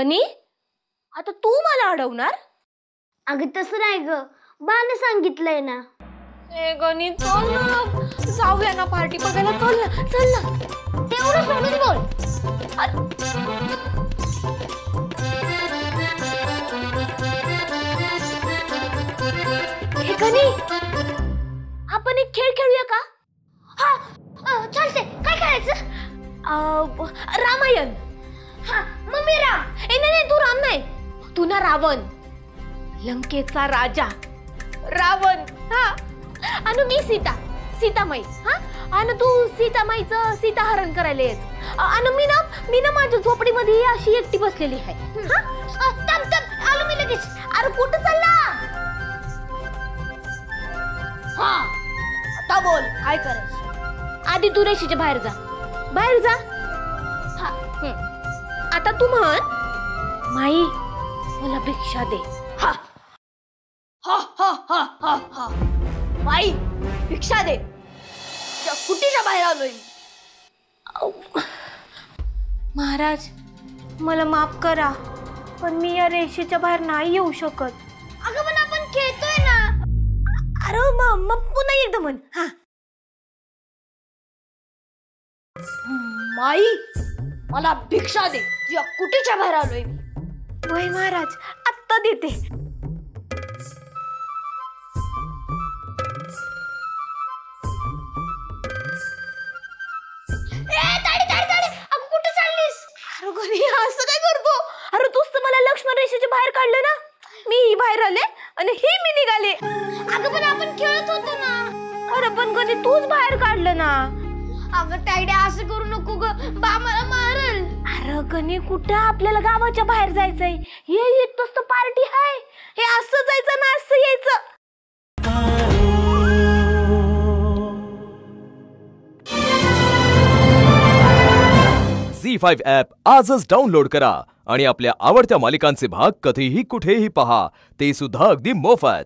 कनी आता तू मला अडवणार? अगं तसं नाही ग, बाने सांगितलंय ना. ए गणी चल ना, जाऊया ना पार्टी बघायला. चल ना तेवढं सोडून बोल. हे गणी आपण एक खेळ खेळूया का? हा चालते. काय खेळायचं? रामायण. हा मग मी राम. नाही तू राम नाही, तू ना रावण, लंकेचा राजा रावण. हा आणि मी सीतामाई. हा आणि तू सीतामाईचं सीताहरण करायला येच. आणि मी ना माझ्या झोपडीमध्ये अशी एकटी बसलेली आहे. आलो मी लगेच. अरे कुठं चालला? हा आता बोल काय करायचं. आधी तू रेषेच्या बाहेर जा. हा आता तू म्हण, माई मला भिक्षा दे. हा हा हा हा हा हा माई भिक्षा दे. कुठेच्या बाहेर आलोय मी. महाराज मला माफ करा, पण मी या रेषेच्या बाहेर नाही येऊ शकत. अगं पण आपण खेळतोय ना. अरे मग पुन्हा एकदा म्हण. हा माई मला भिक्षा दे, या कुठेच्या बाहेर आलोय मी. वय महाराज आत्ता देते. कुठे चाललीस? अरे गणी असं काय करतो? अरे तूच तर मला लक्ष्मण रेषेच्या बाहेर काढलं ना. मी ही बाहेर आले आणि ही मी निघाले. अगं पण आपण खेळत होतो ना. अरे पण गणी तूच बाहेर काढलं ना. अगं तायड्या असं करू नको ग, बा मला मारल. अरे गणी कुठं आपल्याला गावाच्या बाहेर जायचंय. हे येतोस तर पार्टी आहे. हे असं जायचं ना असं यायचं. झी5 ॲप आजच डाउनलोड करा आणि आपल्या आवडत्या मालिकांचे भाग कधीही कुठेही पहा, ते सुद्धा अगदी मोफत.